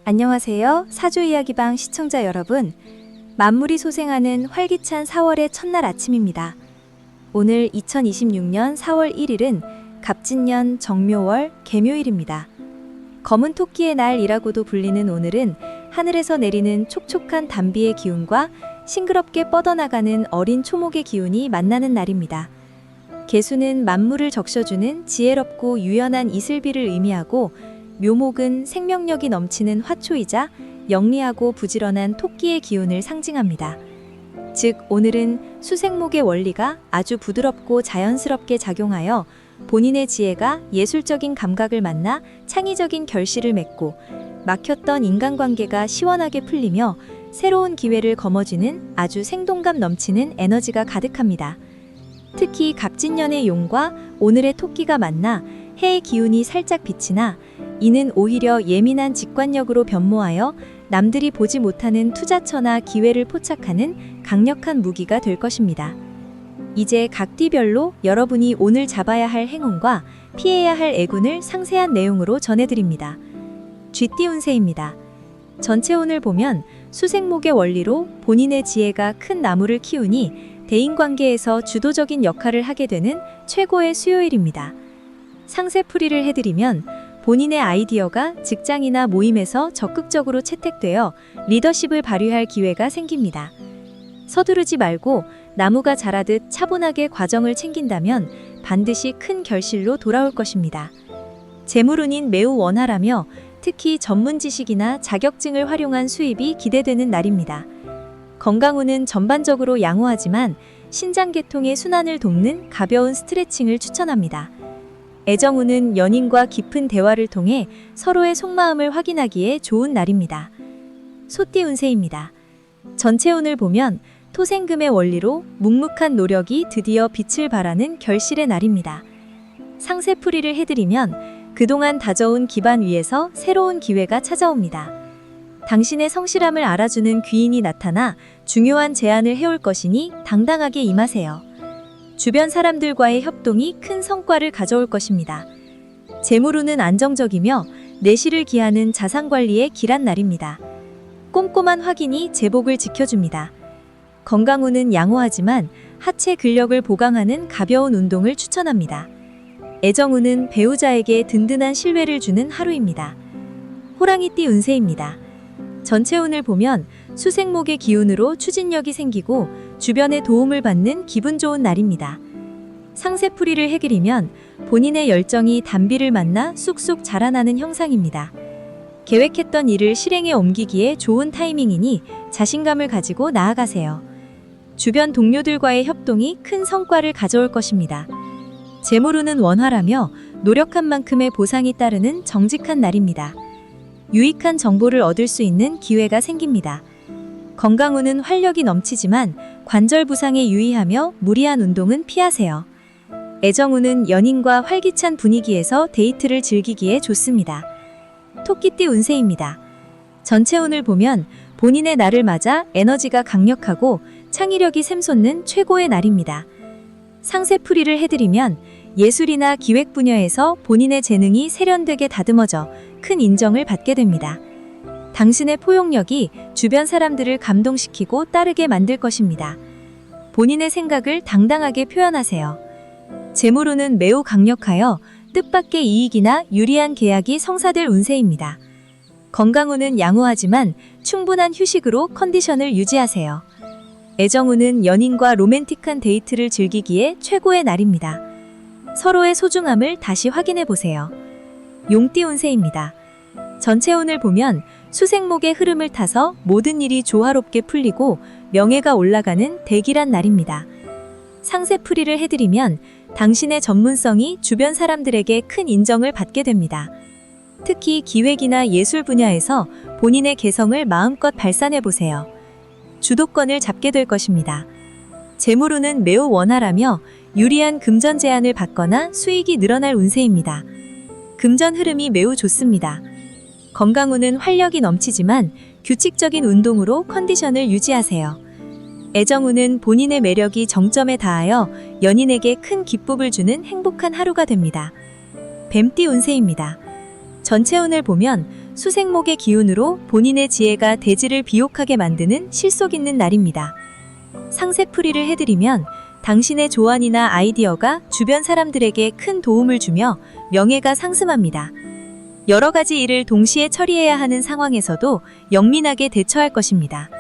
안녕하세요. 사주이야기방 시청자 여러분. 만물이 소생하는 활기찬 4월의 첫날 아침입니다. 오늘 2026년 4월 1일은 갑진년 정묘월 개묘일입니다. 검은 토끼의 날이라고도 불리는 오늘은 하늘에서 내리는 촉촉한 단비의 기운과 싱그럽게 뻗어나가는 어린 초목의 기운이 만나는 날입니다. 개수는 만물을 적셔주는 지혜롭고 유연한 이슬비를 의미하고, 묘목은 생명력이 넘치는 화초이자 영리하고 부지런한 토끼의 기운을 상징합니다. 즉, 오늘은 수생목의 원리가 아주 부드럽고 자연스럽게 작용하여 본인의 지혜가 예술적인 감각을 만나 창의적인 결실을 맺고, 막혔던 인간관계가 시원하게 풀리며 새로운 기회를 거머쥐는 아주 생동감 넘치는 에너지가 가득합니다. 특히 갑진년의 용과 오늘의 토끼가 만나 해의 기운이 살짝 비치나, 이는 오히려 예민한 직관력으로 변모하여 남들이 보지 못하는 투자처나 기회를 포착하는 강력한 무기가 될 것입니다. 이제 각 띠별로 여러분이 오늘 잡아야 할 행운과 피해야 할 애군을 상세한 내용으로 전해드립니다. 쥐띠 운세입니다. 전체 운을 보면 수생목의 원리로 본인의 지혜가 큰 나무를 키우니 대인관계에서 주도적인 역할을 하게 되는 최고의 수요일입니다. 상세풀이를 해드리면 본인의 아이디어가 직장이나 모임에서 적극적으로 채택되어 리더십을 발휘할 기회가 생깁니다. 서두르지 말고 나무가 자라듯 차분하게 과정을 챙긴다면 반드시 큰 결실로 돌아올 것입니다. 재물운인 매우 원활하며 특히 전문 지식이나 자격증을 활용한 수입이 기대되는 날입니다. 건강운은 전반적으로 양호하지만 신장계통의 순환을 돕는 가벼운 스트레칭을 추천합니다. 애정운은 연인과 깊은 대화를 통해 서로의 속마음을 확인하기에 좋은 날입니다. 소띠 운세입니다. 전체 운을 보면 토생금의 원리로 묵묵한 노력이 드디어 빛을 발하는 결실의 날입니다. 상세풀이를 해드리면 그동안 다져온 기반 위에서 새로운 기회가 찾아옵니다. 당신의 성실함을 알아주는 귀인이 나타나 중요한 제안을 해올 것이니 당당하게 임하세요. 주변 사람들과의 협동이 큰 성과를 가져올 것입니다. 재물운은 안정적이며 내실을 기하는 자산관리에 길한 날입니다. 꼼꼼한 확인이 제복을 지켜줍니다. 건강운은 양호하지만 하체 근력을 보강하는 가벼운 운동을 추천합니다. 애정운은 배우자에게 든든한 신뢰를 주는 하루입니다. 호랑이띠 운세입니다. 전체 운을 보면 수생목의 기운으로 추진력이 생기고 주변의 도움을 받는 기분 좋은 날입니다. 상세풀이를 해그리면 본인의 열정이 단비를 만나 쑥쑥 자라나는 형상입니다. 계획했던 일을 실행에 옮기기에 좋은 타이밍이니 자신감을 가지고 나아가세요. 주변 동료들과의 협동이 큰 성과를 가져올 것입니다. 재물운은 원활하며 노력한 만큼의 보상이 따르는 정직한 날입니다. 유익한 정보를 얻을 수 있는 기회가 생깁니다. 건강운은 활력이 넘치지만 관절 부상에 유의하며 무리한 운동은 피하세요. 애정운은 연인과 활기찬 분위기에서 데이트를 즐기기에 좋습니다. 토끼띠 운세입니다. 전체 운을 보면 본인의 날을 맞아 에너지가 강력하고 창의력이 샘솟는 최고의 날입니다. 상세풀이를 해드리면 예술이나 기획 분야에서 본인의 재능이 세련되게 다듬어져 큰 인정을 받게 됩니다. 당신의 포용력이 주변 사람들을 감동시키고 따르게 만들 것입니다. 본인의 생각을 당당하게 표현하세요. 재물운은 매우 강력하여 뜻밖의 이익이나 유리한 계약이 성사될 운세입니다. 건강운은 양호하지만 충분한 휴식으로 컨디션을 유지하세요. 애정운은 연인과 로맨틱한 데이트를 즐기기에 최고의 날입니다. 서로의 소중함을 다시 확인해 보세요. 용띠 운세입니다. 전체 운을 보면 수생목의 흐름을 타서 모든 일이 조화롭게 풀리고 명예가 올라가는 대길한 날입니다. 상세풀이를 해드리면 당신의 전문성이 주변 사람들에게 큰 인정을 받게 됩니다. 특히 기획이나 예술 분야에서 본인의 개성을 마음껏 발산해 보세요. 주도권을 잡게 될 것입니다. 재물운은 매우 원활하며 유리한 금전 제안을 받거나 수익이 늘어날 운세입니다. 금전 흐름이 매우 좋습니다. 건강운은 활력이 넘치지만 규칙적인 운동으로 컨디션을 유지하세요. 애정운은 본인의 매력이 정점에 닿아여 연인에게 큰 기쁨을 주는 행복한 하루가 됩니다. 뱀띠 운세입니다. 전체 운을 보면 수생목의 기운으로 본인의 지혜가 대지를 비옥하게 만드는 실속 있는 날입니다. 상세풀이를 해드리면 당신의 조언이나 아이디어가 주변 사람들에게 큰 도움을 주며 명예가 상승합니다. 여러 가지 일을 동시에 처리해야 하는 상황에서도 영민하게 대처할 것입니다.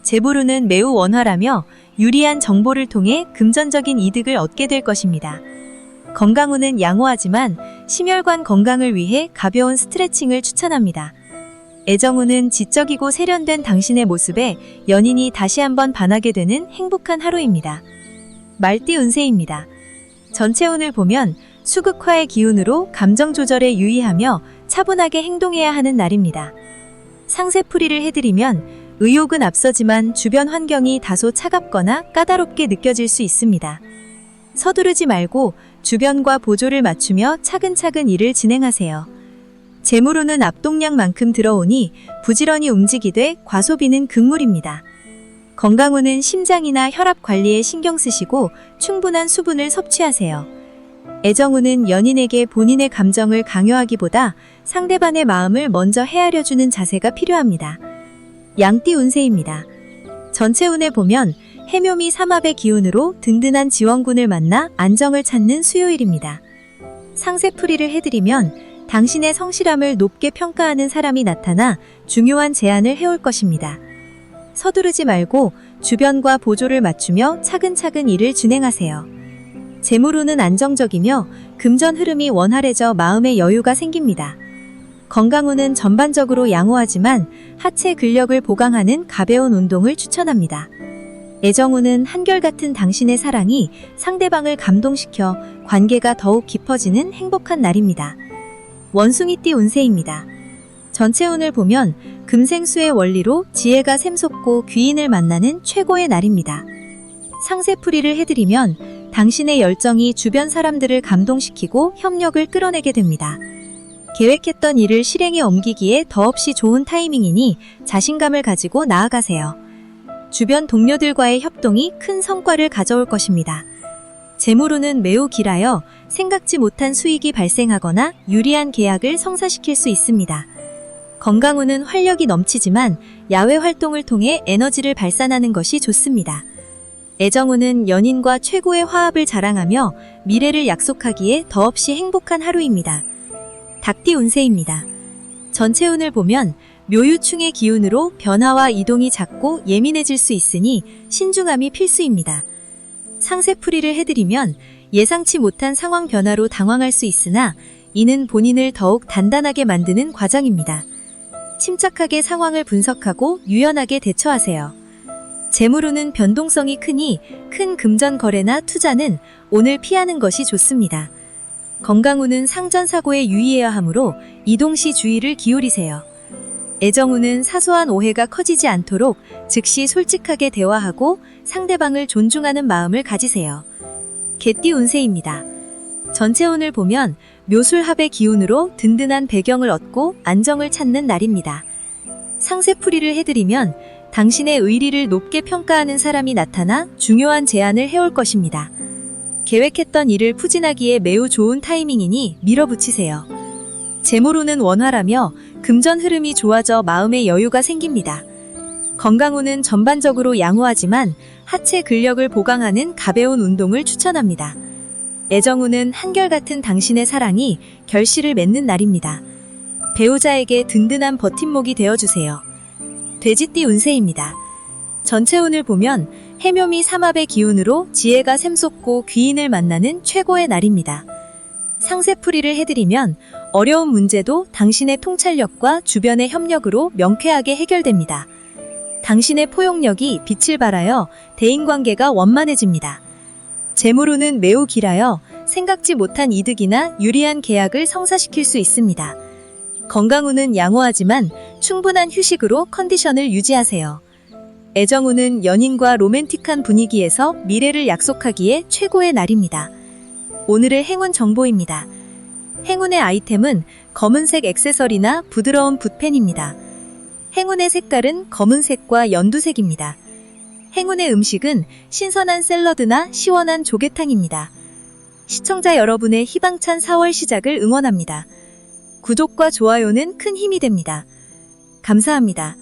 재물운은 매우 원활하며 유리한 정보를 통해 금전적인 이득을 얻게 될 것입니다. 건강운은 양호하지만 심혈관 건강을 위해 가벼운 스트레칭을 추천합니다. 애정운은 지적이고 세련된 당신의 모습에 연인이 다시 한번 반하게 되는 행복한 하루입니다. 말띠 운세입니다. 전체 운을 보면 수극화의 기운으로 감정 조절에 유의하며 차분하게 행동해야 하는 날입니다. 상세풀이를 해드리면 의욕은 앞서지만 주변 환경이 다소 차갑거나 까다롭게 느껴질 수 있습니다. 서두르지 말고 주변과 보조를 맞추며 차근차근 일을 진행하세요. 재물운은 압동량만큼 들어오니 부지런히 움직이되 과소비는 금물입니다. 건강운은 심장이나 혈압 관리에 신경 쓰시고 충분한 수분을 섭취하세요. 애정운은 연인에게 본인의 감정을 강요하기보다 상대방의 마음을 먼저 헤아려주는 자세가 필요합니다. 양띠 운세입니다. 전체 운에 보면 해묘미 삼합의 기운으로 든든한 지원군을 만나 안정을 찾는 수요일입니다. 상세풀이를 해드리면 당신의 성실함을 높게 평가하는 사람이 나타나 중요한 제안을 해올 것입니다. 서두르지 말고 주변과 보조를 맞추며 차근차근 일을 진행하세요. 재물운은 안정적이며 금전 흐름이 원활해져 마음의 여유가 생깁니다. 건강운은 전반적으로 양호하지만 하체 근력을 보강하는 가벼운 운동을 추천합니다. 애정운은 한결같은 당신의 사랑이 상대방을 감동시켜 관계가 더욱 깊어지는 행복한 날입니다. 원숭이띠 운세입니다. 전체 운을 보면 금생수의 원리로 지혜가 샘솟고 귀인을 만나는 최고의 날입니다. 상세풀이를 해드리면 당신의 열정이 주변 사람들을 감동시키고 협력을 끌어내게 됩니다. 계획했던 일을 실행에 옮기기에 더없이 좋은 타이밍이니 자신감을 가지고 나아가세요. 주변 동료들과의 협동이 큰 성과를 가져올 것입니다. 재물운은 매우 길하여 생각지 못한 수익이 발생하거나 유리한 계약을 성사시킬 수 있습니다. 건강운은 활력이 넘치지만 야외 활동을 통해 에너지를 발산하는 것이 좋습니다. 애정운은 연인과 최고의 화합을 자랑하며 미래를 약속하기에 더없이 행복한 하루입니다. 닭띠 운세입니다. 전체 운을 보면 묘유충의 기운으로 변화와 이동이 잦고 예민해질 수 있으니 신중함이 필수입니다. 상세풀이를 해드리면 예상치 못한 상황 변화로 당황할 수 있으나 이는 본인을 더욱 단단하게 만드는 과정입니다. 침착하게 상황을 분석하고 유연하게 대처하세요. 재물운은 변동성이 크니 큰 금전 거래나 투자는 오늘 피하는 것이 좋습니다. 건강운은 상전사고에 유의해야 하므로 이동 시 주의를 기울이세요. 애정운은 사소한 오해가 커지지 않도록 즉시 솔직하게 대화하고 상대방을 존중하는 마음을 가지세요. 개띠 운세입니다. 전체 운을 보면 묘술합의 기운으로 든든한 배경을 얻고 안정을 찾는 날입니다. 상세풀이를 해드리면 당신의 의리를 높게 평가하는 사람이 나타나 중요한 제안을 해올 것입니다. 계획했던 일을 추진하기에 매우 좋은 타이밍이니 밀어붙이세요. 재물운은 원활하며 금전 흐름이 좋아져 마음의 여유가 생깁니다. 건강운은 전반적으로 양호하지만 하체 근력을 보강하는 가벼운 운동을 추천합니다. 애정운은 한결같은 당신의 사랑이 결실을 맺는 날입니다. 배우자에게 든든한 버팀목이 되어주세요. 돼지띠 운세입니다. 전체 운을 보면 해묘미 삼합의 기운으로 지혜가 샘솟고 귀인을 만나는 최고의 날입니다. 상세풀이를 해드리면 어려운 문제도 당신의 통찰력과 주변의 협력으로 명쾌하게 해결됩니다. 당신의 포용력이 빛을 발하여 대인관계가 원만해집니다. 재물운은 매우 길하여 생각지 못한 이득이나 유리한 계약을 성사시킬 수 있습니다. 건강운은 양호하지만 충분한 휴식으로 컨디션을 유지하세요. 애정운은 연인과 로맨틱한 분위기에서 미래를 약속하기에 최고의 날입니다. 오늘의 행운 정보입니다. 행운의 아이템은 검은색 액세서리나 부드러운 붓펜입니다. 행운의 색깔은 검은색과 연두색입니다. 행운의 음식은 신선한 샐러드나 시원한 조개탕입니다. 시청자 여러분의 희망찬 4월 시작을 응원합니다. 구독과 좋아요는 큰 힘이 됩니다. 감사합니다.